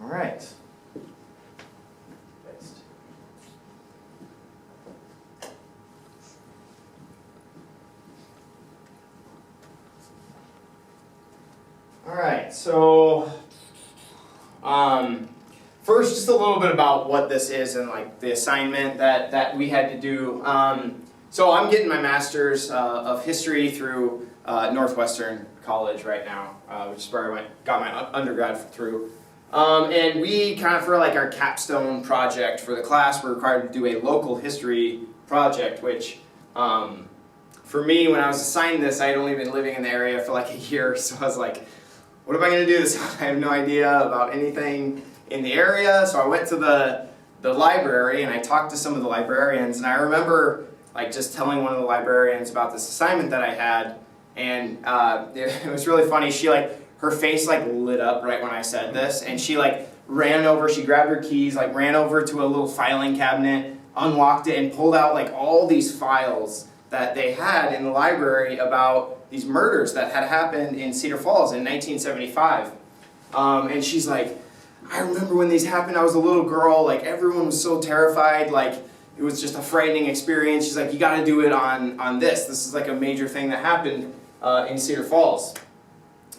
All right. All right, so first just a little bit about what this is and like the assignment that we had to do. So I'm getting my master's of history through Northwestern College right now, which is where I got my undergrad through. And we kind of, for like our capstone project for the class, we're required to do a local history project, which for me, when I was assigned this, I had only been living in the area for like a year, so I was like, what am I going to do this on? I have no idea about anything in the area, so I went to the library and I talked to some of the librarians, and I remember like just telling one of the librarians about this assignment that I had, and it was really funny. She her face like lit up right when I said this, and she like ran over, she grabbed her keys, like ran over to a little filing cabinet, unlocked it, and pulled out like all these files that they had in the library about these murders that had happened in Cedar Falls in 1975. And she's like, I remember when these happened, I was a little girl, like everyone was so terrified, like it was just a frightening experience. She's like, you gotta do it on this. This is like a major thing that happened in Cedar Falls.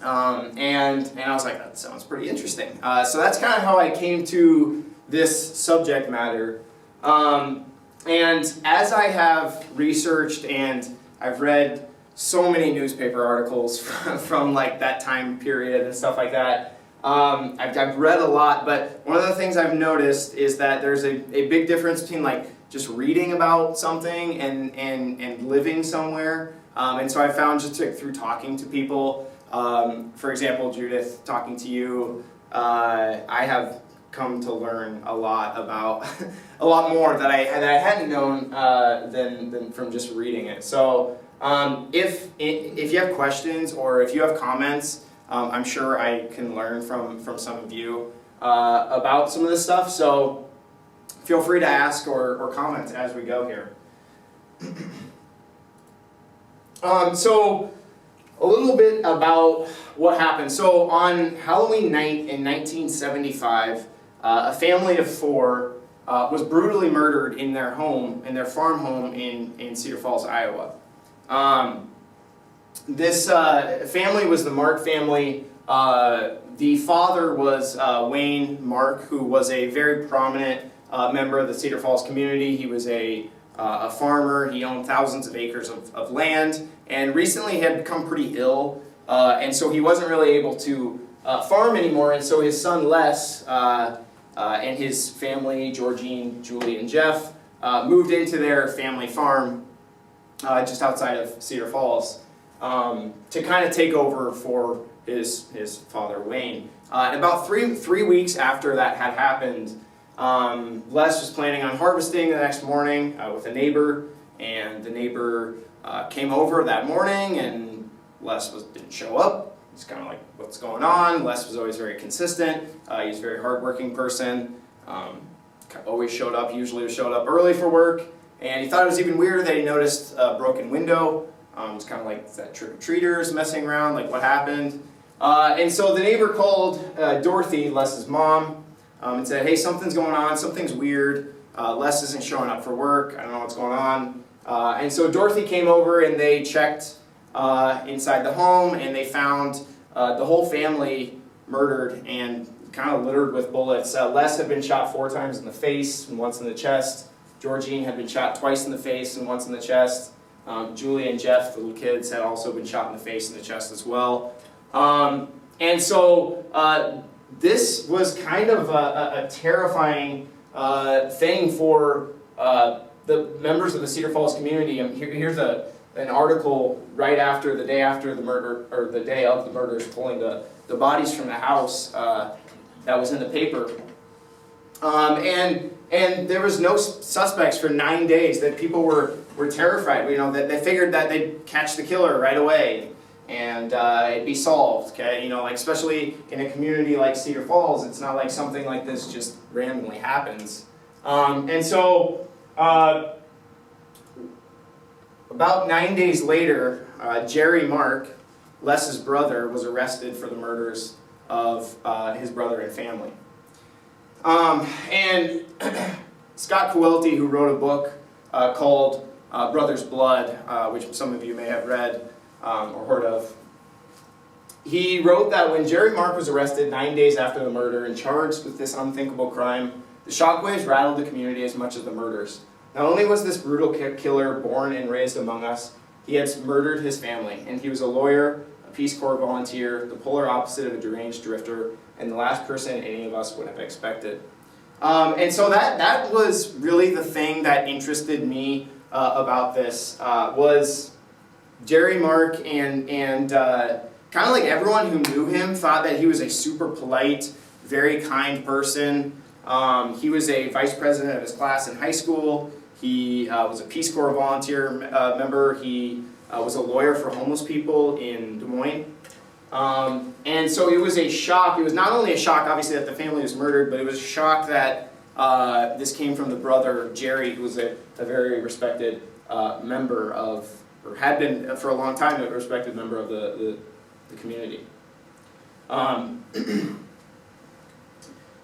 And I was like, that sounds pretty interesting. So that's kind of how I came to this subject matter. And as I have researched and I've read so many newspaper articles from like that time period and stuff like that, I've read a lot, but one of the things I've noticed is that there's a big difference between like just reading about something and living somewhere. And so I found just through talking to people, for example, Judith, talking to you, I have come to learn a lot about a lot more that I hadn't known than from just reading it. So if you have questions or if you have comments, I'm sure I can learn from some of you about some of this stuff. So feel free to ask or comment as we go here. So a little bit about what happened. So on Halloween night in 1975, a family of four was brutally murdered in their home, in their farm home in Cedar Falls, Iowa. This family was the Mark family. The father was Wayne Mark, who was a very prominent member of the Cedar Falls community. He was a farmer. He owned thousands of acres of land, and recently had become pretty ill, and so he wasn't really able to farm anymore, and so his son Les and his family, Georgine, Julie, and Jeff, moved into their family farm just outside of Cedar Falls to kind of take over for his father, Wayne. And about three weeks after that had happened, Les was planning on harvesting the next morning with a neighbor, and the neighbor came over that morning, and Les didn't show up. It's kind of like, what's going on? Les was always very consistent. He was a very hardworking person. Always showed up, usually showed up early for work. And he thought it was even weirder that he noticed a broken window. It's kind of like that trick-or-treaters messing around, like what happened. And so the neighbor called Dorothy, Les's mom, and said, hey, something's going on, something's weird. Les isn't showing up for work, I don't know what's going on. And so Dorothy came over and they checked inside the home, and they found the whole family murdered and kind of littered with bullets. Les had been shot 4 times in the face and once in the chest. Georgine had been shot twice in the face and once in the chest. Julie and Jeff, the little kids, had also been shot in the face and the chest as well. And so this was kind of a terrifying thing for the members of the Cedar Falls community. Here's an article right after the day after the murder, or the day of the murders, pulling the bodies from the house that was in the paper. And there was no suspects for 9 days. That people were terrified. You know, that they figured that they'd catch the killer right away and it'd be solved. Okay, you know, like especially in a community like Cedar Falls, it's not like something like this just randomly happens. And so about 9 days later, Jerry Mark, Les's brother, was arrested for the murders of his brother and family. And Scott Coelty, who wrote a book called Brother's Blood, which some of you may have read or heard of, he wrote that when Jerry Mark was arrested 9 days after the murder and charged with this unthinkable crime, the shockwaves rattled the community as much as the murders. Not only was this brutal killer born and raised among us, he had murdered his family, and he was a lawyer, a Peace Corps volunteer, the polar opposite of a deranged drifter, and the last person any of us would have expected. And so that was really the thing that interested me about this, was Jerry Mark and kind of like everyone who knew him thought that he was a super polite, very kind person. He was a vice president of his class in high school. He was a Peace Corps volunteer member. He was a lawyer for homeless people in Des Moines. And so it was a shock. It was not only a shock, obviously, that the family was murdered, but it was a shock that this came from the brother, Jerry, who was a very respected member of, or had been for a long time, a respected member of the community.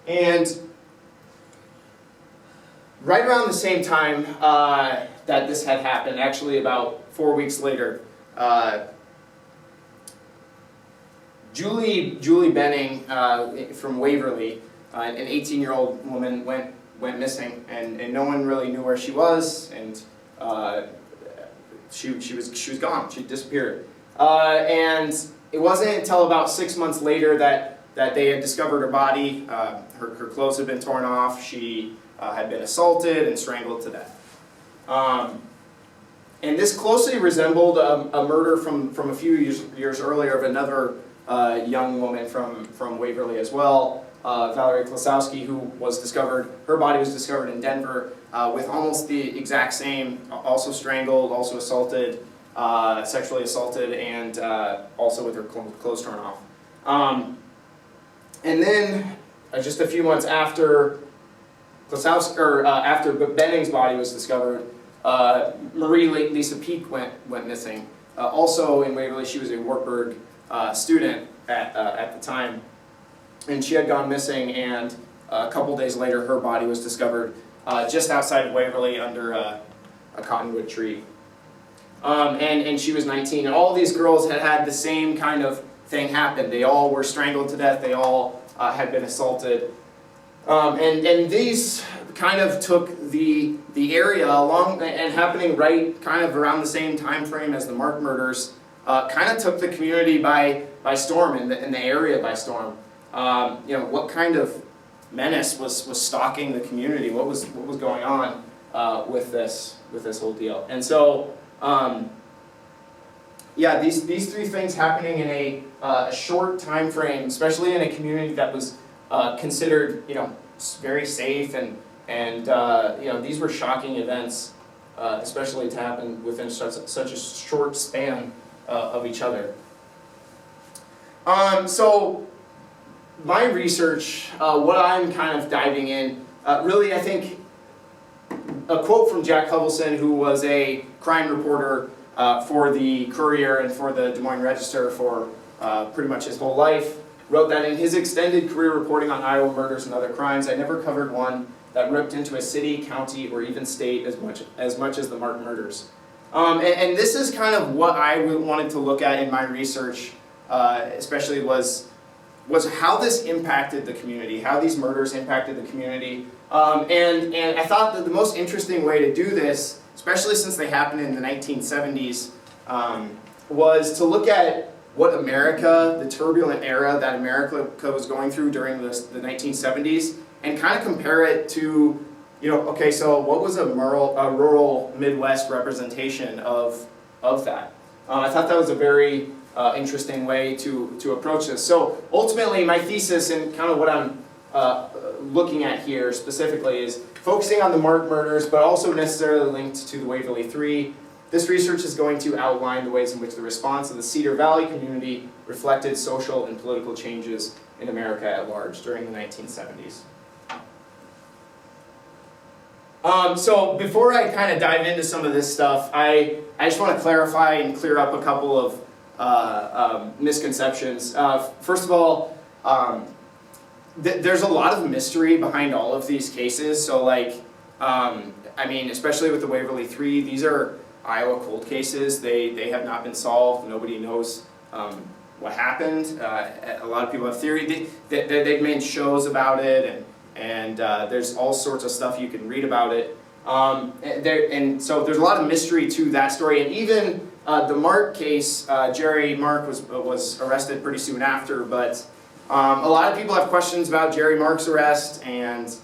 And right around the same time that this had happened, actually about 4 weeks later, Julie Benning from Waverly, an 18-year-old woman, went missing, and no one really knew where she was, and she was gone. She disappeared, and it wasn't until about 6 months later that they had discovered her body. Her clothes had been torn off. She had been assaulted and strangled to death. And this closely resembled a murder from a few years earlier of another young woman from Waverly as well, Valerie Klosowski, who was discovered, her body was discovered in Denver with almost the exact same, also strangled, also assaulted, sexually assaulted, and also with her clothes torn off. And then, just a few months after after Benning's body was discovered, Marie Lisa Peak went missing. Also in Waverly, she was a Wartburg student at the time, and she had gone missing. And a couple days later, her body was discovered just outside of Waverly under a cottonwood tree. And she was 19, and all these girls had the same kind of thing happen. They all were strangled to death. They all had been assaulted. And these kind of took the area along and happening right kind of around the same time frame as the Mark murders, kind of took the community by storm and the area by storm. What kind of menace was stalking the community? What was going on with this whole deal? And so these three things happening in a short time frame, especially in a community that was considered very safe, and these were shocking events, especially to happen within such a short span of each other. So my research, what I'm kind of diving in, really I think a quote from Jack Hovelson, who was a crime reporter for the Courier and for the Des Moines Register for pretty much his whole life, wrote that in his extended career reporting on Iowa murders and other crimes, I never covered one that ripped into a city, county, or even state as much as the Mark murders. And this is kind of what I wanted to look at in my research, especially was how this impacted the community, how these murders impacted the community. And I thought that the most interesting way to do this, especially since they happened in the 1970s, was to look at what America, the turbulent era that America was going through during the 1970s, and kind of compare it to, okay, so what was a rural Midwest representation of that? I thought that was a very interesting way to approach this. So ultimately, my thesis and kind of what I'm looking at here specifically is focusing on the Mark murders, but also necessarily linked to the Waverly Three. This research is going to outline the ways in which the response of the Cedar Valley community reflected social and political changes in America at large during the 1970s. So before I kind of dive into some of this stuff, I just want to clarify and clear up a couple of misconceptions. First of all, there's a lot of mystery behind all of these cases. So like, I mean, especially with the Waverly 3, these are Iowa cold cases. They have not been solved. Nobody knows what happened. A lot of people have theory. They've made shows about it, and there's all sorts of stuff you can read about it. And so there's a lot of mystery to that story. And even the Mark case, Jerry Mark was arrested pretty soon after, but a lot of people have questions about Jerry Mark's arrest, and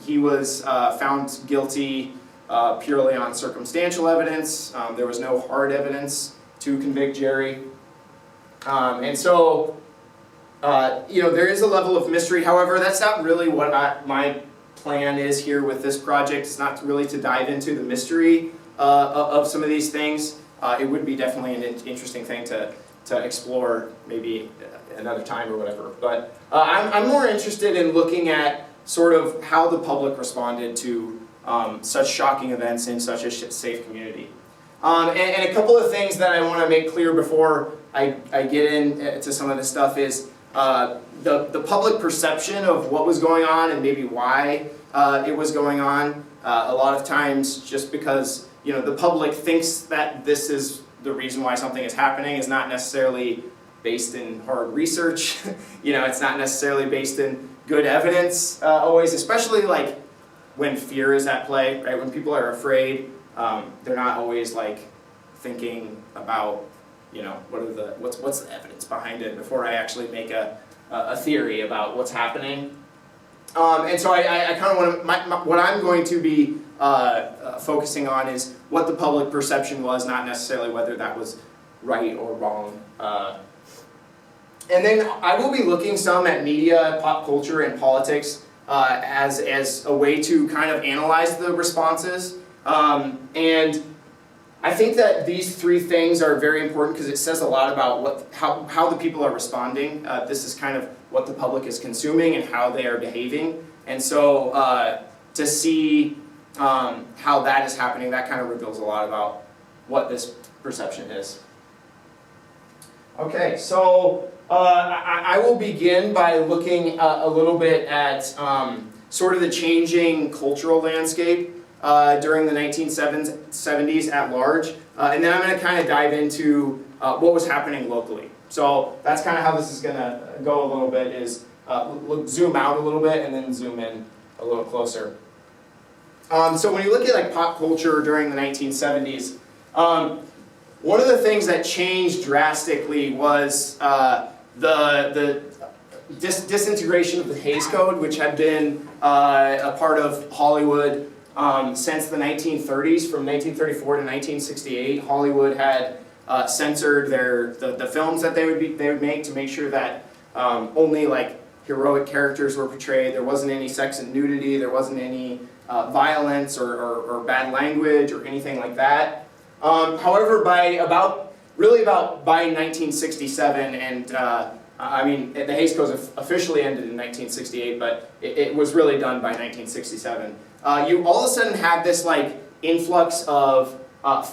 he was found guilty purely on circumstantial evidence. There was no hard evidence to convict Jerry. And so, there is a level of mystery. However, that's not really what my plan is here with this project. It's not really to dive into the mystery of some of these things. It would be definitely an interesting thing to explore maybe another time or whatever. But I'm more interested in looking at sort of how the public responded to such shocking events in such a safe community. And a couple of things that I want to make clear before I get into some of this stuff is the public perception of what was going on and maybe why it was going on. A lot of times just because the public thinks that this is the reason why something is happening is not necessarily based in hard research. It's not necessarily based in good evidence always, especially like when fear is at play, right? When people are afraid, they're not always like thinking about, what's the evidence behind it before I actually make a theory about what's happening. And so I kind of want to, what I'm going to be focusing on is what the public perception was, not necessarily whether that was right or wrong. And then I will be looking some at media, pop culture, and politics as a way to kind of analyze the responses. And I think that these three things are very important because it says a lot about how the people are responding. This is kind of what the public is consuming and how they are behaving. And so to see how that is happening, that kind of reveals a lot about what this perception is. Okay, so I will begin by looking a little bit at sort of the changing cultural landscape during the 1970s at large, and then I'm going to kind of dive into what was happening locally. So that's kind of how this is going to go a little bit, is zoom out a little bit and then zoom in a little closer. So when you look at like pop culture during the 1970s, one of the things that changed drastically was the disintegration of the Hays Code, which had been a part of Hollywood since the 1930s. From 1934 to 1968, Hollywood had censored the films that they would make to make sure that only like heroic characters were portrayed. There wasn't any sex and nudity. There wasn't any violence or bad language or anything like that. However, by 1967, and the Hays Code officially ended in 1968, but it was really done by 1967. You all of a sudden have this like influx of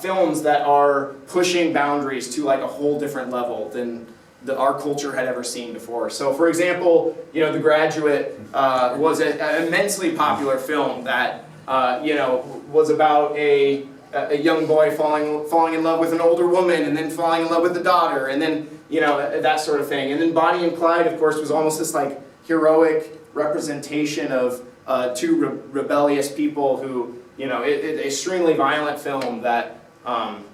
films that are pushing boundaries to like a whole different level than our culture had ever seen before. So, for example, The Graduate was an immensely popular film that was about a young boy falling in love with an older woman, and then falling in love with the daughter, and then that sort of thing. And then Bonnie and Clyde, of course, was almost this like heroic representation of two rebellious people who, extremely violent film that kind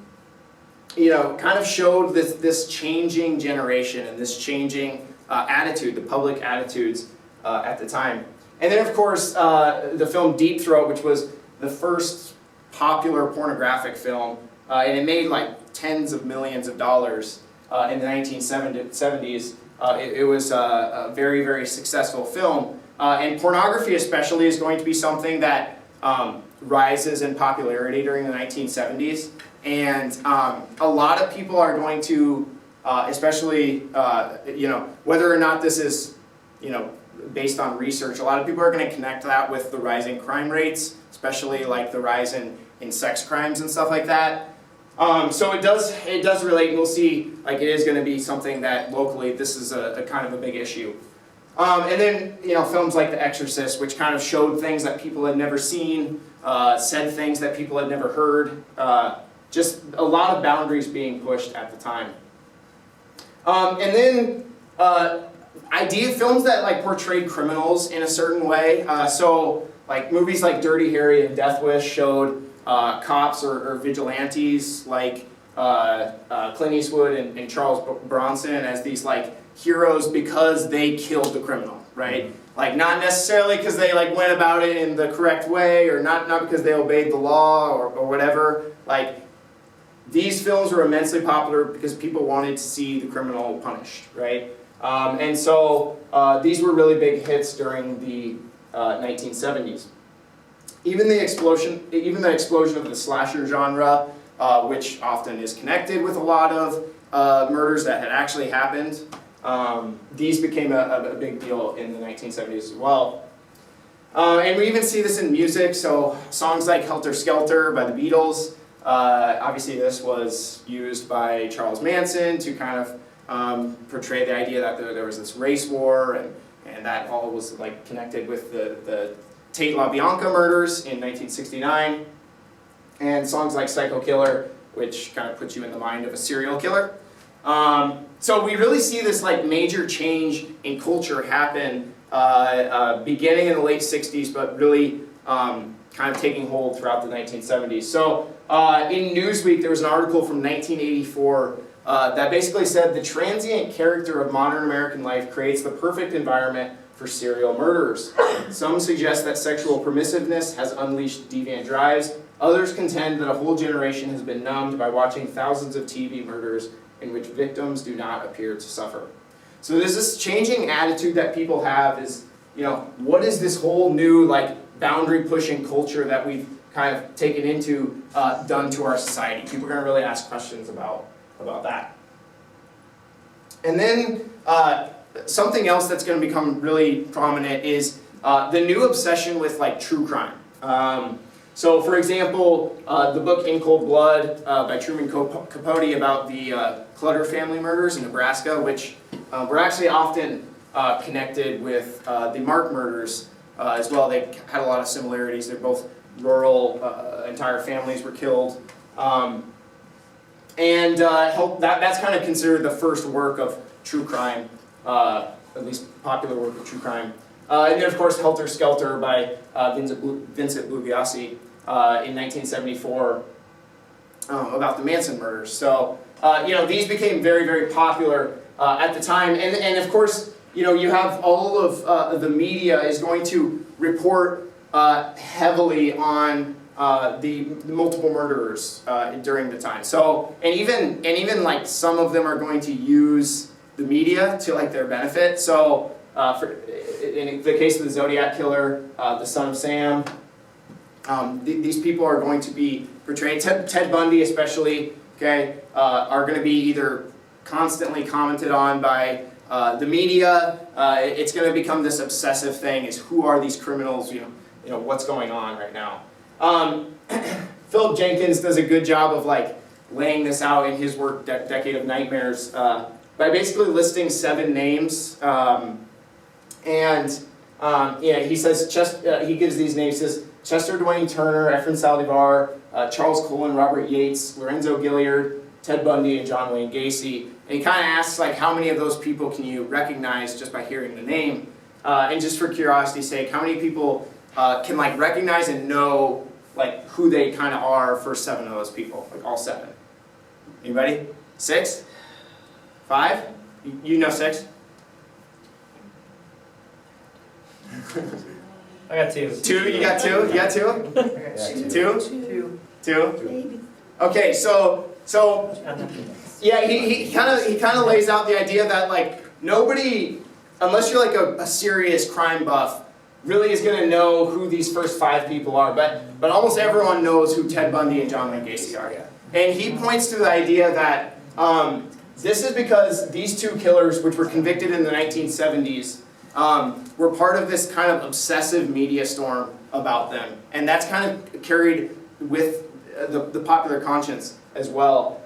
of showed this changing generation and this changing attitude, the public attitudes at the time. And then, of course, the film Deep Throat, which was the first popular pornographic film, and it made like tens of millions of dollars in the 1970s. It was a very, very successful film. And pornography especially is going to be something that rises in popularity during the 1970s. And a lot of people are going to, especially, whether or not this is, based on research, a lot of people are going to connect that with the rising crime rates, especially like the rise in sex crimes and stuff like that. So it does relate, and we'll see, like it is going to be something that locally this is a kind of a big issue. And then, films like The Exorcist, which kind of showed things that people had never seen, said things that people had never heard. Just a lot of boundaries being pushed at the time. And then films that like portrayed criminals in a certain way. So like movies like Dirty Harry and Death Wish showed cops or vigilantes like Clint Eastwood and Charles Bronson as these like heroes because they killed the criminal, right? Like not necessarily because they like went about it in the correct way, or not because they obeyed the law or whatever. Like these films were immensely popular because people wanted to see the criminal punished, right? And so these were really big hits during the 1970s. Even the explosion of the slasher genre, which often is connected with a lot of murders that had actually happened, these became a big deal in the 1970s as well. And we even see this in music, so songs like Helter Skelter by the Beatles. Obviously this was used by Charles Manson to kind of portray the idea that there was this race war, and that all was like connected with the Tate LaBianca murders in 1969. And songs like Psycho Killer, which kind of puts you in the mind of a serial killer. So we really see this like major change in culture happen beginning in the late 60s, but really kind of taking hold throughout the 1970s. So in Newsweek, there was an article from 1984 that basically said the transient character of modern American life creates the perfect environment for serial murderers. Some suggest that sexual permissiveness has unleashed deviant drives. Others contend that a whole generation has been numbed by watching thousands of TV murders in which victims do not appear to suffer. So there's this changing attitude that people have is, what is this whole new like boundary pushing culture that we've kind of taken into done to our society? People are going to really ask questions about that. And then something else that's going to become really prominent is the new obsession with like true crime. So for example, the book In Cold Blood by Truman Capote about the Clutter family murders in Nebraska, which were actually often connected with the Mark murders as well. They had a lot of similarities. They're both rural, entire families were killed. That's kind of considered the first work of true crime, at least popular work of true crime. And then of course Helter Skelter by Vincent Bugliosi in 1974 about the Manson murders. So these became very, very popular at the time. And of course, you have all of the media is going to report heavily on the multiple murderers during the time. So, and even like some of them are going to use the media to like their benefit. So, in the case of the Zodiac Killer, the Son of Sam, these people are going to be portrayed. Ted Bundy, especially, okay, are going to be either constantly commented on by the media. It's going to become this obsessive thing: is who are these criminals? What's going on right now. Philip Jenkins does a good job of like laying this out in his work, Decade of Nightmares, by basically listing 7 names. He says he gives these names. He says Chester Dwayne Turner, Efren Saldivar, Charles Cullen, Robert Yates, Lorenzo Gilliard, Ted Bundy, and John Wayne Gacy. And he kind of asks like, how many of those people can you recognize just by hearing the name? And just for curiosity's sake, how many people can like recognize and know like who they kind of are for 7 of those people, like all 7? Anybody? 6? 5? You know 6? I got 2. 2? You got 2? You got 2? I got 2? 2? Okay, so yeah, he kind of lays out the idea that like nobody, unless you're like a serious crime buff, really is going to know who these first 5 people are, but almost everyone knows who Ted Bundy and John Wayne Gacy are. And he points to the idea that this is because these 2 killers, which were convicted in the 1970s, were part of this kind of obsessive media storm about them. And that's kind of carried with the popular conscience as well.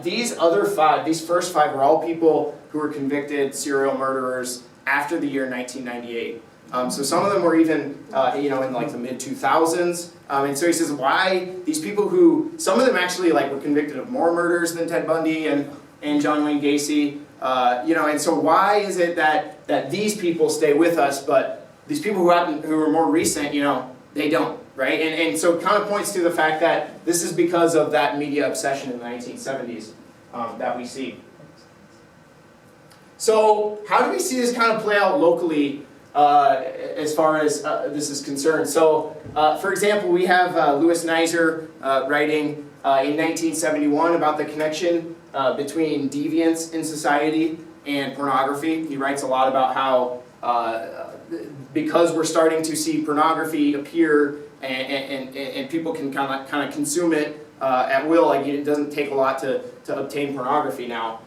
These first 5 were all people who were convicted serial murderers after the year 1998. So some of them were even, in like the mid-2000s. And so he says, why these people who, some of them actually were convicted of more murders than Ted Bundy and John Wayne Gacy. And so why is it that these people stay with us, but these people who are more recent, they don't, right? And so it kind of points to the fact that this is because of that media obsession in the 1970s that we see. So how do we see this kind of play out locally as far as this is concerned? So, for example, we have Louis Nizer writing in 1971 about the connection between deviance in society and pornography. He writes a lot about how because we're starting to see pornography appear and people can kind of consume it at will, it doesn't take a lot to obtain pornography now.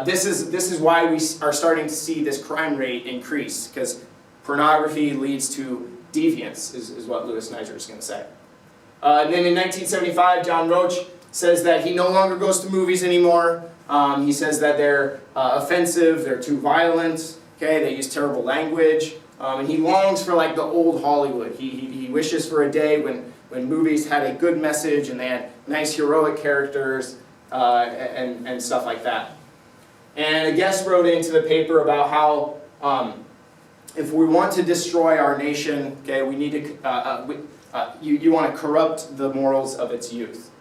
This is why we are starting to see this crime rate increase, because pornography leads to deviance, is what Louis Nizer is going to say. And then in 1975, John Roach says that he no longer goes to movies anymore. He says that they're offensive, they're too violent, okay, they use terrible language, and he longs for the old Hollywood. He wishes for a day when movies had a good message and they had nice heroic characters and stuff like that. And a guest wrote into the paper about how if we want to destroy our nation, okay, we need to, you want to corrupt the morals of its youth.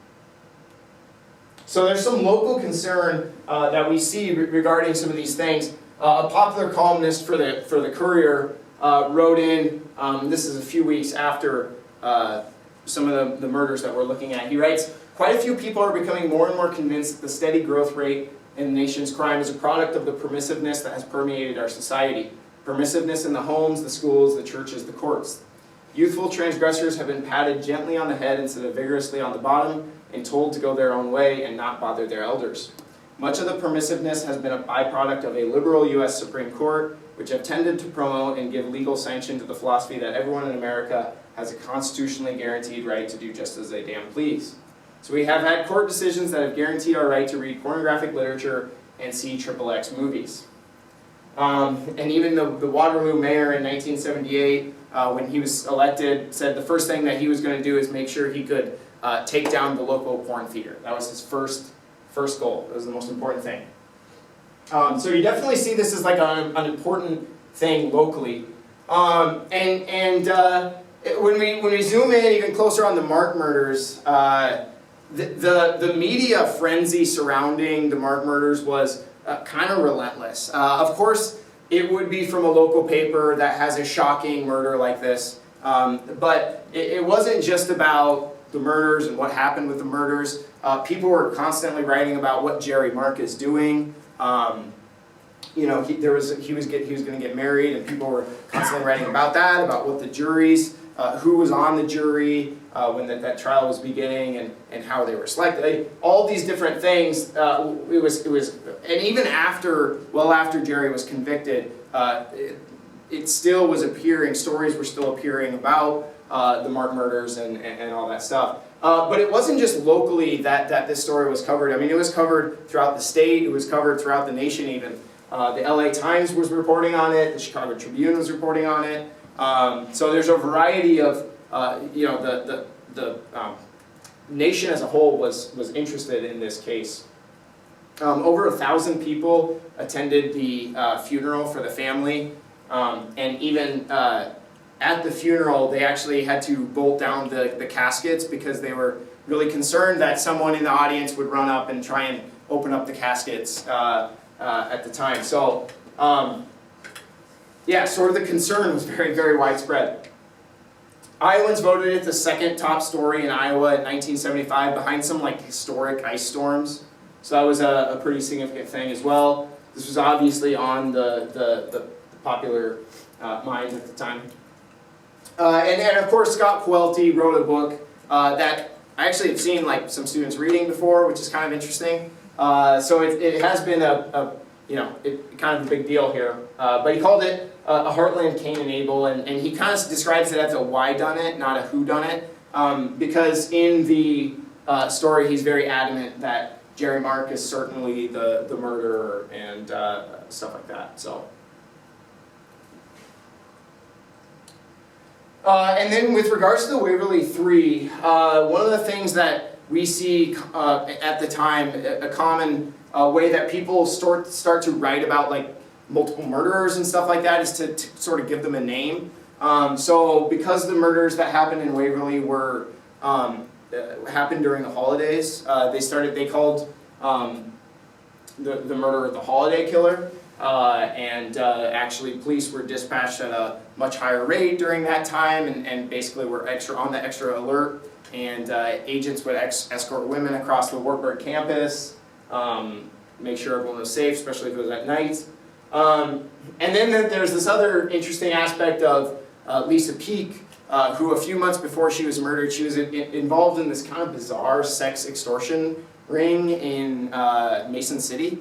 So there's some local concern that we see regarding some of these things. A popular columnist for the Courier wrote in, this is a few weeks after some of the murders that we're looking at. He writes, quite a few people are becoming more and more convinced that the steady growth rate in the nation's crime is a product of the permissiveness that has permeated our society. Permissiveness in the homes, the schools, the churches, the courts. Youthful transgressors have been patted gently on the head instead of vigorously on the bottom and told to go their own way and not bother their elders. Much of the permissiveness has been a byproduct of a liberal U.S. Supreme Court, which have tended to promote and give legal sanction to the philosophy that everyone in America has a constitutionally guaranteed right to do just as they damn please. So we have had court decisions that have guaranteed our right to read pornographic literature and see XXX movies. And even the Waterloo mayor in 1978, when he was elected, said the first thing that he was going to do is make sure he could take down the local porn theater. That was his first goal. That was the most important thing. So you definitely see this as an important thing locally. When we zoom in even closer on the Mark murders, the media frenzy surrounding the Mark murders was kind of relentless. Of course, it would be from a local paper that has a shocking murder like this, but it wasn't just about the murders and what happened with the murders. People were constantly writing about what Jerry Mark is doing. He was going to get married, and people were constantly writing about that, about what the juries, who was on the jury when that trial was beginning, and how they were selected. All these different things. It was, and even well after Jerry was convicted, it still was appearing. Stories were still appearing about the Mark murders and all that stuff. But it wasn't just locally that this story was covered. I mean, it was covered throughout the state. It was covered throughout the nation even. The LA Times was reporting on it. The Chicago Tribune was reporting on it. So there's a variety of, the nation as a whole was interested in this case. Over 1,000 people attended the funeral for the family. And even at the funeral, they actually had to bolt down the caskets because they were really concerned that someone in the audience would run up and try and open up the caskets at the time. So, sort of the concern was very, very widespread. Iowans voted it the second top story in Iowa in 1975 behind some historic ice storms. So that was a pretty significant thing as well. This was obviously on the popular mind at the time. And of course, Scott Puelty wrote a book that I actually have seen some students reading before, which is kind of interesting. So it has been kind of a big deal here. But he called it a Heartland Cain and Abel, and he kind of describes it as a why-done-it, not a who-done-it, because in the story he's very adamant that Jerry Mark is certainly the murderer and stuff like that. So, And then with regards to the Waverly Three, one of the things that we see at the time, a common way that people start to write about like multiple murderers and stuff like that is to sort of give them a name. So because the murders that happened in Waverly were happened during the holidays, they called the murderer the Holiday Killer. Actually police were dispatched at a much higher rate during that time and basically were on the extra alert, and agents would escort women across the Wartburg campus, make sure everyone was safe, especially if it was at night. And then there's this other interesting aspect of Lisa Peek, who a few months before she was murdered, she was involved in this kind of bizarre sex extortion ring in Mason City.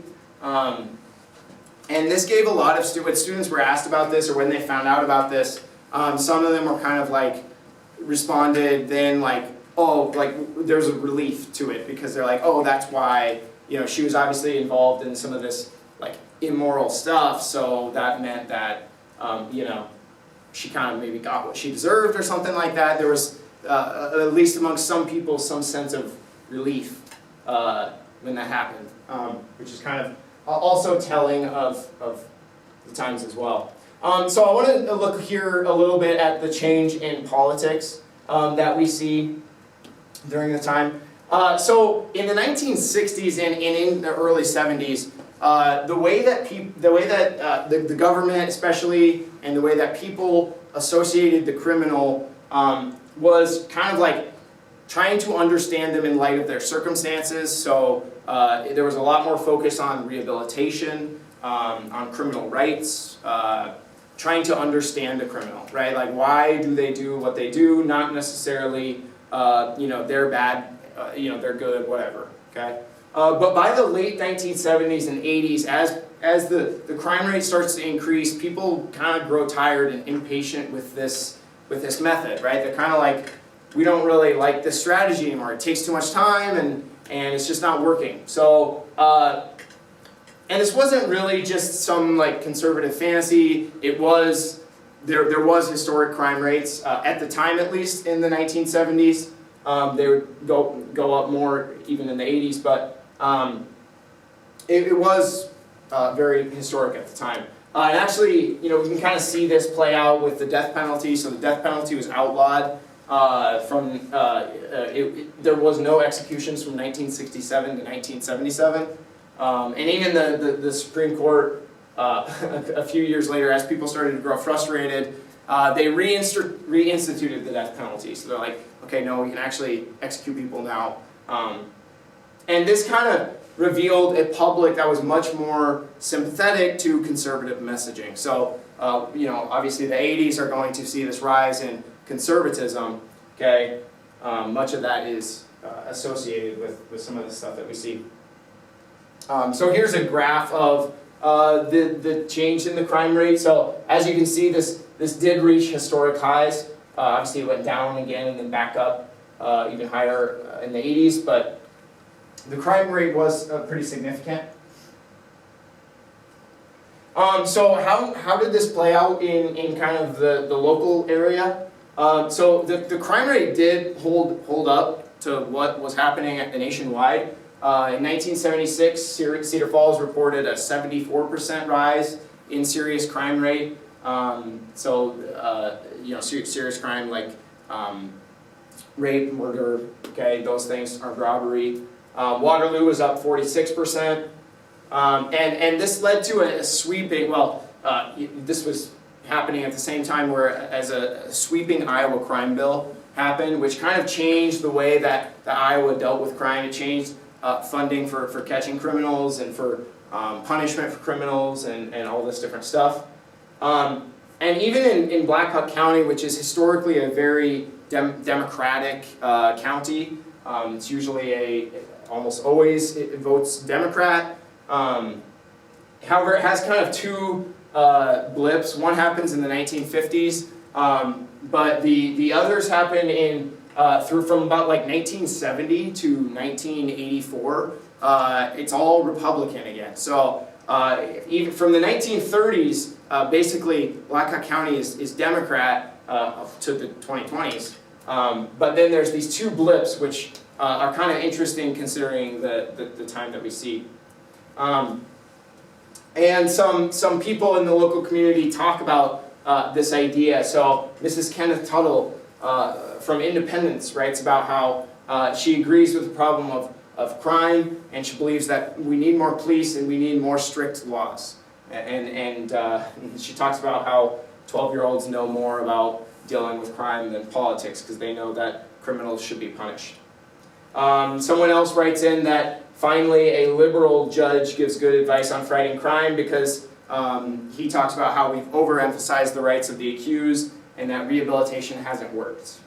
And this gave a lot of when students were asked about this or when they found out about this, some of them were kind of like responded then like, oh, like there's a relief to it because they're like, oh, that's why, you know, she was obviously involved in some of this like immoral stuff, so that meant that, you know, she kind of maybe got what she deserved or something like that. There was, at least amongst some people, some sense of relief when that happened, which is kind of also telling of the times as well. So I want to look here a little bit at the change in politics that we see during the time. So in the 1960s and in the early 70s, the way that the government especially, and the way that people associated the criminal was kind of like trying to understand them in light of their circumstances. So there was a lot more focus on rehabilitation, on criminal rights, trying to understand a criminal, right? Like, why do they do what they do? Not necessarily, you know, they're bad, you know, they're good, whatever, okay? But by the late 1970s and 80s, as the crime rate starts to increase, people kind of grow tired and impatient with this method, right? They're kind of like, we don't really like this strategy anymore. It takes too much time and it's just not working. So, and this wasn't really just some like conservative fantasy. It was, there was historic crime rates, at the time at least in the 1970s. They would go up more even in the 80s, but it was very historic at the time. And actually, you know, we can kind of see this play out with the death penalty. So the death penalty was outlawed there was no executions from 1967 to 1977. And even the Supreme Court, a few years later, as people started to grow frustrated, they reinstituted the death penalty. So they're like, okay, no, we can actually execute people now. And this kind of revealed a public that was much more sympathetic to conservative messaging. So, you know, obviously the 80s are going to see this rise in conservatism, okay? Much of that is associated with some of the stuff that we see. So here's a graph of the change in the crime rate. So as you can see, this did reach historic highs. Obviously it went down again and then back up even higher in the 80s, but the crime rate was pretty significant. So how did this play out in kind of the local area? So the crime rate did hold up to what was happening at the nationwide. In 1976, Cedar Falls reported a 74% rise in serious crime rate. You know, serious crime like rape, murder, okay, those things, armed robbery. Waterloo was up 46%. And this led to a sweeping, this was happening at the same time where as a sweeping Iowa crime bill happened, which kind of changed the way that Iowa dealt with crime. It changed funding for catching criminals and for punishment for criminals and all this different stuff. And even in Black Hawk County, which is historically a very Democratic county, it's usually almost always it votes Democrat. However, it has kind of two blips. One happens in the 1950s, but the others happen in from about like 1970 to 1984. It's all Republican again. So even from the 1930s, basically Blackhawk County is Democrat to the 2020s. But then there's these two blips which are kind of interesting considering the time that we see. And some people in the local community talk about this idea. So Mrs. Kenneth Tuttle from Independence writes about how she agrees with the problem of crime, and she believes that we need more police and we need more strict laws. And she talks about how 12-year-olds know more about dealing with crime than politics because they know that criminals should be punished. Someone else writes in that finally a liberal judge gives good advice on fighting crime because he talks about how we've overemphasized the rights of the accused and that rehabilitation hasn't worked.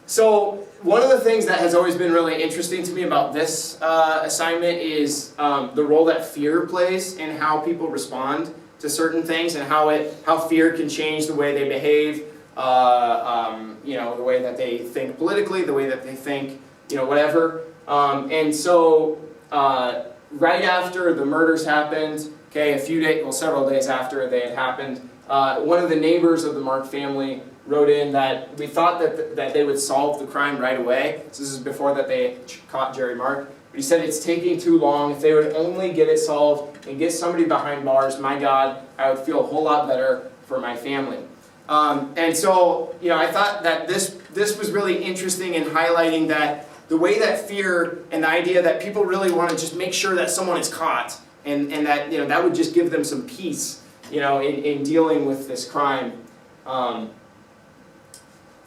So one of the things that has always been really interesting to me about this assignment is the role that fear plays in how people respond to certain things and how fear can change the way they behave, the way that they think politically, the way that they think, whatever. And so right after the murders happened, several days after they had happened, one of the neighbors of the Mark family wrote in that we thought that they would solve the crime right away. So this is before that they caught Jerry Mark. But he said it's taking too long. If they would only get it solved and get somebody behind bars, my God, I would feel a whole lot better for my family. And so, I thought that this was really interesting in highlighting that the way that fear and the idea that people really want to just make sure that someone is caught and that, that would just give them some peace, in dealing with this crime.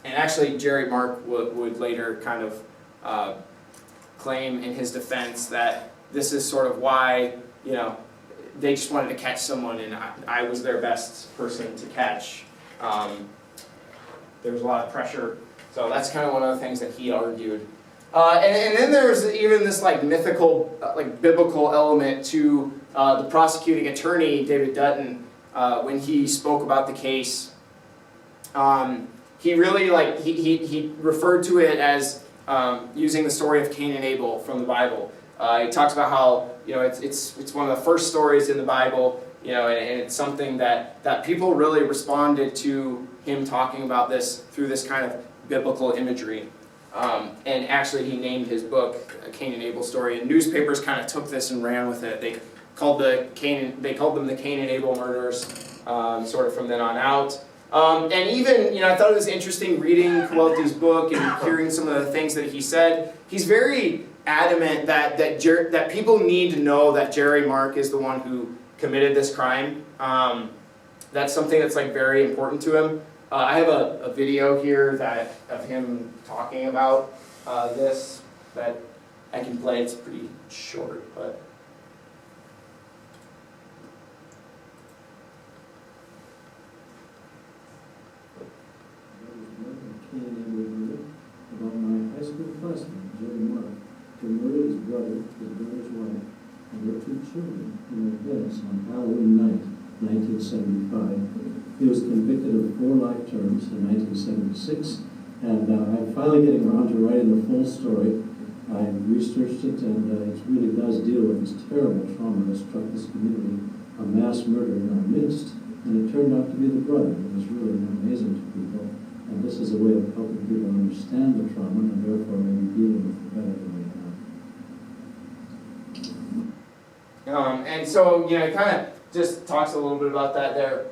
And actually, Jerry Mark would later kind of claim in his defense that this is sort of why, they just wanted to catch someone and I was their best person to catch. There was a lot of pressure. So that's kind of one of the things that he argued. And then there's even this mythical, biblical element to the prosecuting attorney, David Dutton, when he spoke about the case. He really he referred to it as using the story of Cain and Abel from the Bible. He talks about how it's one of the first stories in the Bible, and it's something that people really responded to him talking about this through this kind of biblical imagery. And actually, he named his book Cain and Abel story. And newspapers kind of took this and ran with it. They called them the Cain and Abel murders, sort of from then on out. And even, I thought it was interesting reading Kowalty's book and hearing some of the things that he said. He's very adamant that people need to know that Jerry Mark is the one who committed this crime. That's something that's very important to him. I have a video here of him talking about this that I can play. It's pretty short, but. About my high school classmate, Jerry Mark, who murdered his brother's wife, and their two children in their beds on Halloween night, 1975. He was convicted of 4 life terms in 1976, and I'm finally getting around to writing the full story. I researched it, and it really does deal with this terrible trauma that struck this community, a mass murder in our midst, and it turned out to be the brother. It was really amazing to people. And this is a way of helping people understand the trauma and therefore maybe dealing with it better than we have. And so, it kind of just talks a little bit about that there.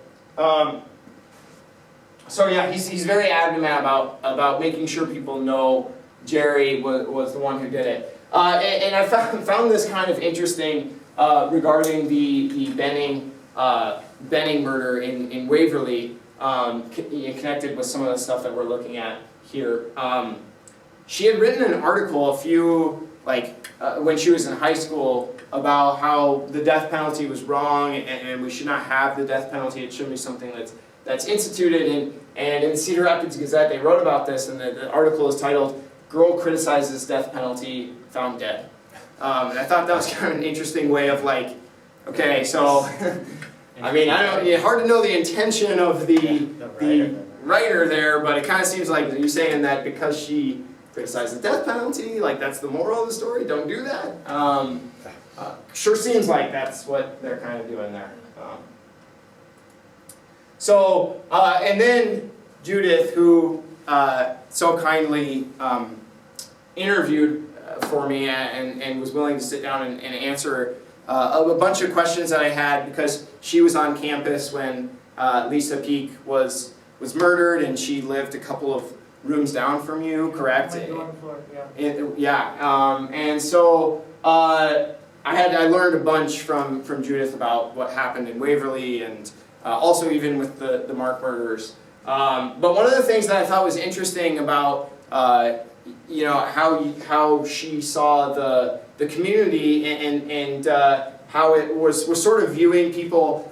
So yeah, he's very adamant about making sure people know Jerry was the one who did it. And I found this kind of interesting regarding the Benning murder in Waverly. Connected with some of the stuff that we're looking at here. She had written an article when she was in high school about how the death penalty was wrong and we should not have the death penalty. It should be something that's instituted. And in the Cedar Rapids Gazette, they wrote about this, and the article is titled, "Girl Criticizes Death Penalty, Found Dead." And I thought that was kind of an interesting way of okay, so... I mean, it's hard to know the intention of the writer there, but it kind of seems like you're saying that because she criticize the death penalty, like that's the moral of the story, don't do that. Sure seems like that's what they're kind of doing there. And then Judith, who so kindly interviewed for me and was willing to sit down and answer a bunch of questions that I had, because she was on campus when Lisa Peek was murdered, and she lived a couple of rooms down from you, correct? My dorm floor, yeah. Yeah, and so I learned a bunch from Judith about what happened in Waverly, and also even with the Mark murderers. But one of the things that I thought was interesting about how she saw the community and how it was sort of viewing people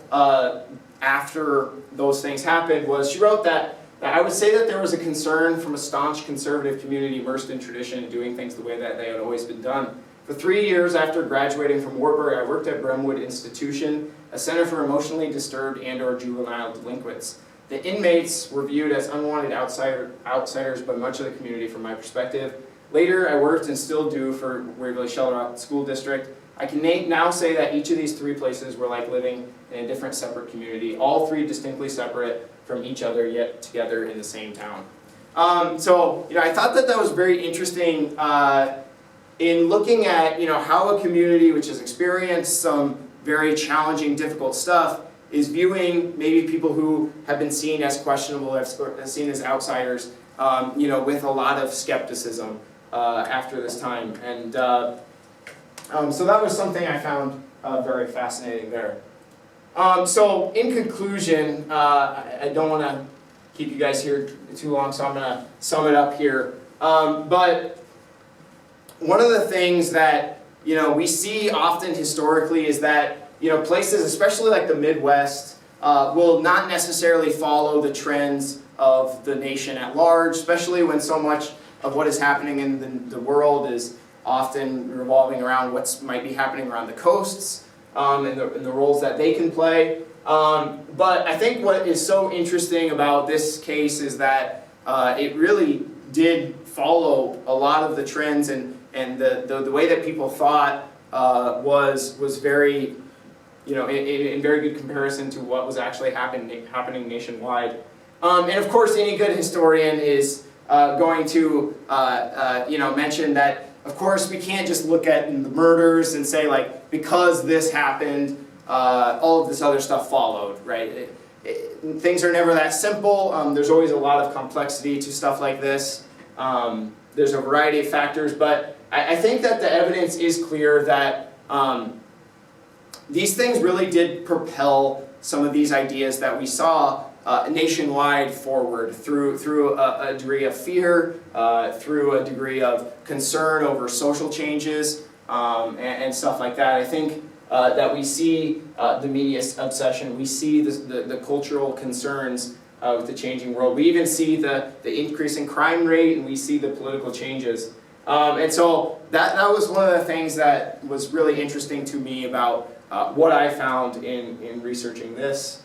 after those things happened was, she wrote that I would say that there was a concern from a staunch conservative community immersed in tradition and doing things the way that they had always been done. For 3 years after graduating from Wartburg, I worked at Bremwood Institution, a center for emotionally disturbed and/or juvenile delinquents. The inmates were viewed as unwanted outsiders by much of the community from my perspective. Later, I worked and still do for Waverly Shell Rock School District. I can now say that each of these 3 places were like living in a different separate community, all 3 distinctly separate from each other, yet together in the same town. I thought that was very interesting in looking at how a community which has experienced some very challenging, difficult stuff is viewing maybe people who have been seen as questionable, seen as outsiders, with a lot of skepticism after this time. And so that was something I found very fascinating there. So in conclusion, I don't want to keep you guys here too long, so I'm going to sum it up here. But one of the things that we see often historically is that places, especially like the Midwest, will not necessarily follow the trends of the nation at large, especially when so much of what is happening in the world is often revolving around what might be happening around the coasts. And the roles that they can play. But I think what is so interesting about this case is that it really did follow a lot of the trends, and the way that people thought was very, in very good comparison to what was actually happening nationwide. And of course, any good historian is going to mention that, of course, we can't just look at the murders and say, like, because this happened, all of this other stuff followed, right? Things are never that simple. There's always a lot of complexity to stuff like this. There's a variety of factors, but I think that the evidence is clear that these things really did propel some of these ideas that we saw nationwide forward through a degree of fear, through a degree of concern over social changes, and stuff like that. I think that we see the media obsession, we see the cultural concerns with the changing world. We even see the increasing crime rate, and we see the political changes. And so that was one of the things that was really interesting to me about what I found in researching this.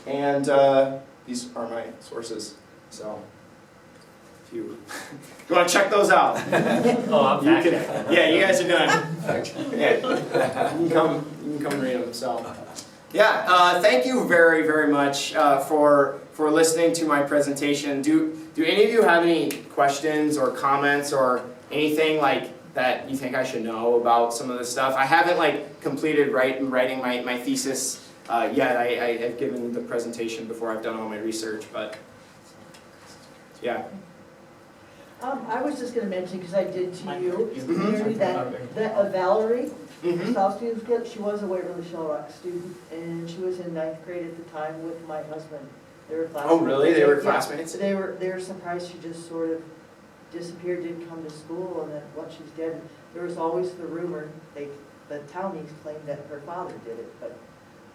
And these are my sources, so if you want to check those out. Oh, I'm back there. Yeah, you guys are done. Yeah, you can come read them. So, yeah, thank you very, very much for listening to my presentation. Do any of you have any questions or comments or anything like that you think I should know about some of this stuff? I haven't completed writing my thesis yet. I have given the presentation before I've done all my research, but yeah. I was just going to mention, because I did to you, Mhm. that Valerie, Mhm. South student, she was a Waverly Shell Rock student, and she was in 9th grade at the time with my husband. They were classmates. Oh, really? They were Yeah. classmates? They were surprised she just sort of disappeared, didn't come to school, and then what, she's dead. There was always the rumor, the townies claimed that her father did it, but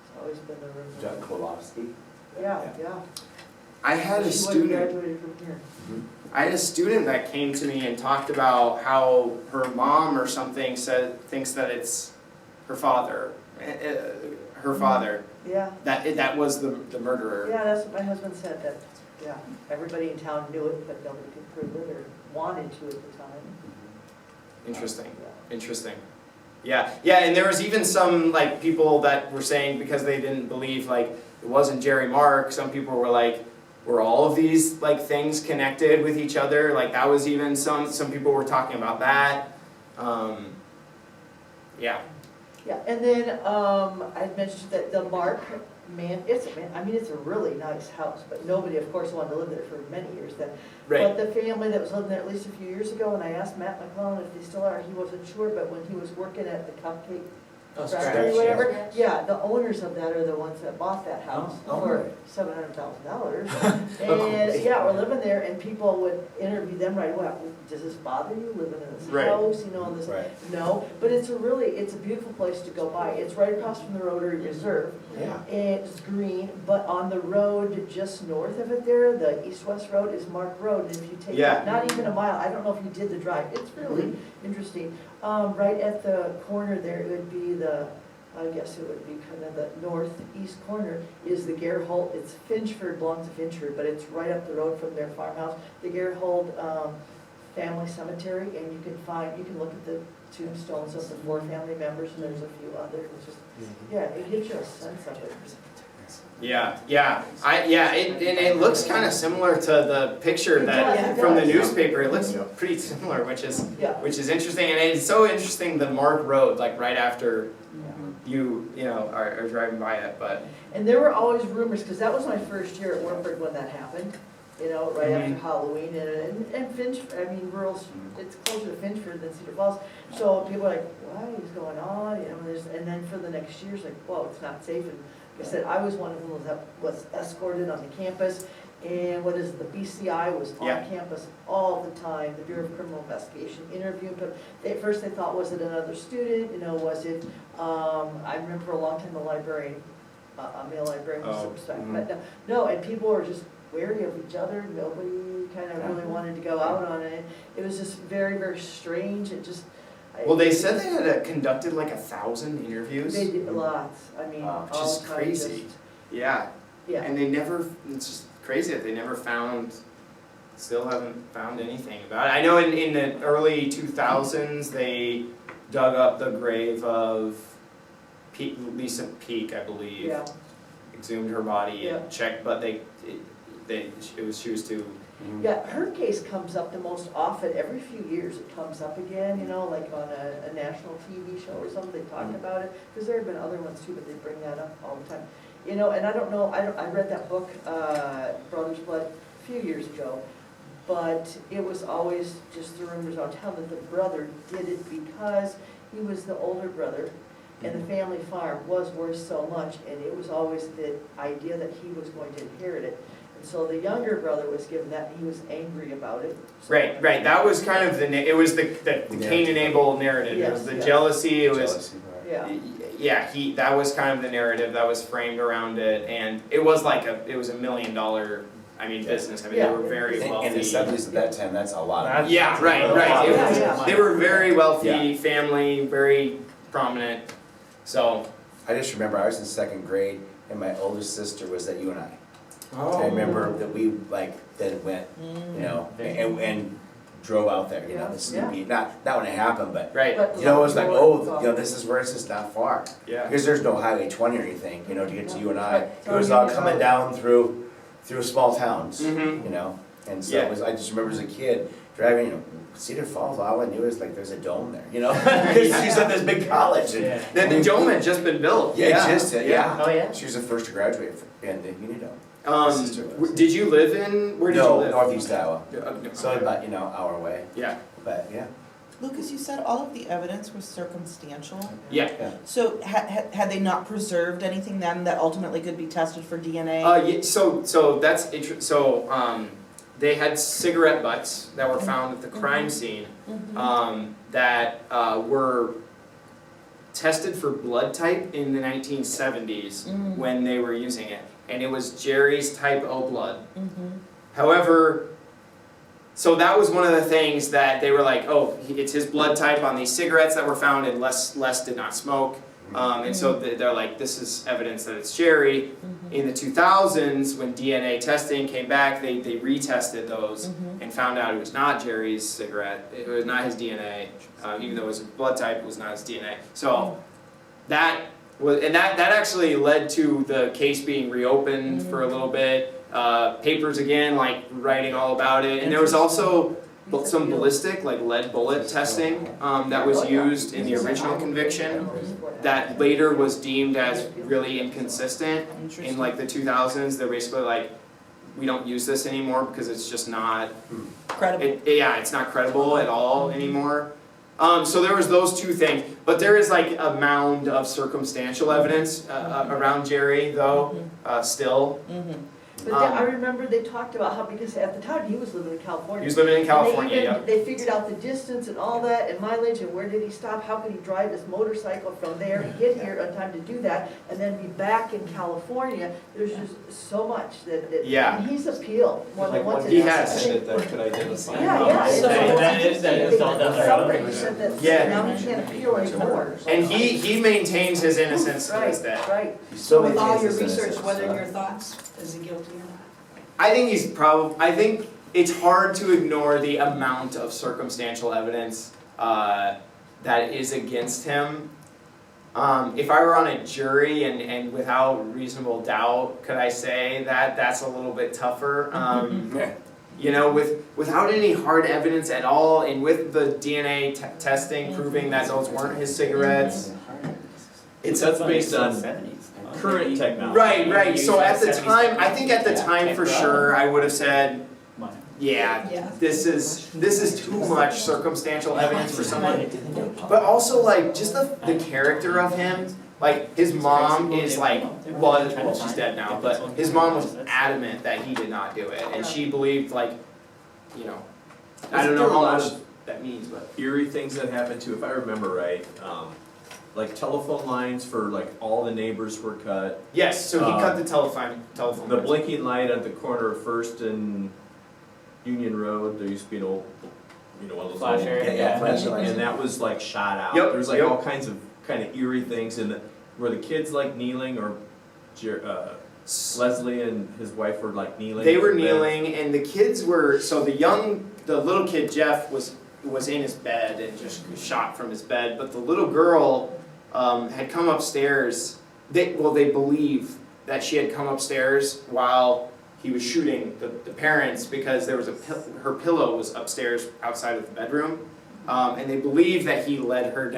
it's always been the rumor. John Kowalski. Yeah. I had a She student. graduated from here. I had a student that came to me and talked about how her mom or something thinks that it's her father. Her father. Yeah. That was the murderer. Yeah, that's what my husband said, that Yeah, everybody in town knew it, but nobody could prove it or wanted to at the time. Interesting. Yeah. Interesting. Yeah, yeah, and there was even some like people that were saying because they didn't believe like it wasn't Jerry Mark, some people were like, were all of these like things connected with each other? Like that was even some people were talking about that. Yeah. Yeah, and then, I mentioned that the Mark it's a really nice house, but nobody, of course, wanted to live there for many years then. Right. But the family that was living there at least a few years ago, and I asked Matt McClellan if they still are, he wasn't sure, but when he was working at the Cupcake Factory, whatever, yeah, the owners of that are the ones that bought that house for $700,000. And, yeah, we're living there, and people would interview them right away, does this bother you, living in this Right. house, you know, and this, Right. no, but it's a beautiful place to go by, it's right across from the Rotary Reserve. Yeah. It's green, but on the road just north of it there, the east-west road is Mark Road, and if you take Yeah. it, not even a mile, I don't know if you did the drive, it's really interesting. Right at the corner there, it would be I guess it would be kind of the northeast corner, is the Gerhold, it's Finchford, belongs to Finchford, but it's right up the road from their farmhouse, the Gerhold Family Cemetery, and you can look at the tombstones of the 4 family members, and there's a few others, it's just, yeah, it gives you a sense of it. Yeah, it looks kind of similar to the picture It that does, it from the does. newspaper. It looks Yeah. pretty similar, which is Yeah. interesting, and it's so interesting the Mark Road, like right after Yeah. you are driving by it, but And there were always rumors, because that was my first year at Wartburg when that happened, you know, right after Mhm. Halloween, and Finch, rural's, it's closer to Finchford than Cedar Falls, so people are like, what is going on, you know, and then for the next year, it's like, whoa, it's not safe, and like I said, I was one of them that was escorted on the campus, and the BCI was on Yeah. campus all the time, the Bureau of Criminal Investigation interviewed them. At first they thought, was it another student, you know, was it, I remember for a long time the librarian, a male librarian was Oh, suspect, but no, and people were just wary of each other, nobody kind of really wanted to go out on it. It was just very, very strange, it just. well, they said they had conducted like 1,000 interviews. They did lots, Which all is the time, crazy. just- Yeah, Yeah, and it's just crazy that they never still haven't found anything about it. I know in the early 2000s they dug up the grave of Lisa Peek, I believe. yeah, Exhumed her body Yeah. and checked, but she was too. yeah, her case comes up the most often, every few years it comes up again, you know, like on a national TV show or something, they talk about it, because there have been other ones too, but they bring that up all the time. You know, and I don't know, I read that book, Brother's Blood, a few years ago, but it was always just the rumors on town that the brother did it because he was the older brother, and the family farm was worth so much, and it was always the idea that he was going to inherit it. And so the younger brother was given that, and he was angry about it. So- Right. That was kind of it was the Cain and Abel narrative. It was Yes, the yes. jealousy. It was. Jealousy, right. Yeah, That was kind of the narrative that was framed around it, and it was like it was $1 million, business. They Yeah. were very wealthy. In the 70s at that time, that's a lot of money. Yeah, right. It Yeah, was- yeah. They were very wealthy Yeah. family, very prominent. So. I just remember I was in 2nd grade and my older sister was at UNI. Oh. I remember that we then went, you know, and drove out there, you know, this is gonna be, not when it happened, but, Right. but. you know, it was like, oh, you know, this is where it's just not far. Yeah. Because there's no Highway 20 or anything, you know, to get to UNI. Right. It was all coming down through small towns, Mhm. you know? And so Yeah. it was, I just remember as a kid driving, you know, Cedar Falls, all I knew is like there's a dome there, you know? Because she's at this big college. And, The dome had just been built. yeah, yeah. Oh, yeah? She was the first to graduate in the Uni Dome. My sister was. Did you live in? Where did you No, live? Northeast Iowa. Okay. So about, you know, hour away, Yeah. but yeah. Lucas, you said all of the evidence was circumstantial. Yeah. So had they not preserved anything then that ultimately could be tested for DNA? Yeah. So that's interesting. So they had cigarette butts that were found at the crime scene that were tested for blood type in the 1970s when they were using it, and it was Jerry's type O blood. However, so that was one of the things that they were like, oh, it's his blood type on these cigarettes that were found, and Les did not smoke. And so they're like, this is evidence that it's Jerry. In the 2000s, when DNA testing came back, they retested those and found out it was not Jerry's cigarette. It was not his DNA, even though it was a blood type, it was not his DNA. So that actually led to the case being reopened for a little bit. Papers again, like writing all about it, and there was also some ballistic, like lead bullet testing that was used in the original conviction that later was deemed as really inconsistent in like the 2000s. They're basically like, we don't use this anymore because it's just not Credible. it's not credible at all anymore. So there was those two things, but there is like a mound of circumstantial evidence around Jerry though, still. But then I remember they talked about how, because at the time he was living in California. He was living in California, And yep. they figured out the distance and all that, and mileage, and where did he stop, how could he drive his motorcycle from there and get here on time to do that, and then be back in California. There's just so much that Yeah. and he's appealed more than once. He has. That could identify. Yeah. So that is all done Somebody right. said that, Yeah. now he can't appeal anymore. And he maintains his innocence to this day. Right. So with all your research, what are your thoughts? Is he guilty or not? I think it's hard to ignore the amount of circumstantial evidence that is against him. If I were on a jury and without reasonable doubt, could I say that that's a little bit tougher? You know, without any hard evidence at all, and with the DNA testing proving that those weren't his cigarettes, That's based on current technology. Right. So at the time, I think at the time for sure, I would have said, yeah, this is too much circumstantial evidence for someone. But also like just the character of him. Like his mom is like, well, she's dead now, but his mom was adamant that he did not do it, and she believed like, you know, I don't know how much that means, but Eerie things that happened too, if I remember right, like telephone lines for like all the neighbors were cut. yes. So he cut the telephone. The lines. blinking light at the corner of First and Union Road, there used to be an old, one of those Flash old- area. Yeah, flashlight. And that was like shot out. Yep, There's like yep. all kinds of kind of eerie things were the kids like kneeling or Leslie and his wife were like kneeling? They were in bed? kneeling, and the kids were, so the little kid Jeff was in his bed and just shot from his bed, but the little girl had come upstairs. They believe that she had come upstairs while he was shooting the parents, because there was her pillow was upstairs outside of the bedroom, and they believe that he led her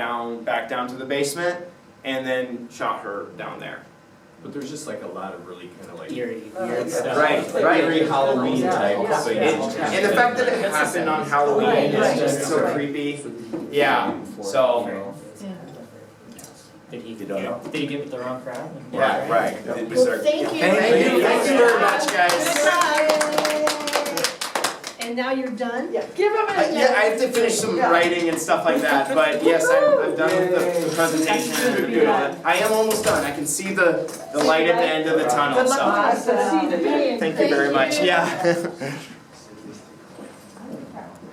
back down to the basement and then shot her down there. But there's just like a lot of really kind of like Eerie, Oh, weird yeah. stuff. Right. eerie Halloween type Yeah. things. And the fact that it happened on Halloween Right. is just so creepy. Yeah, so, Did he You don't know? Did he give it the wrong crowd? Yeah, Right. Did we Well, start- thank you. thank you very much, guys. And now you're done? Yeah, give him a. Yeah, I have to finish some Yeah. writing and stuff like that, but yes, I'm done with the presentation. I am almost done. I can see the light at the end of the tunnel, Good luck. so. Awesome. Thank you very much, yeah.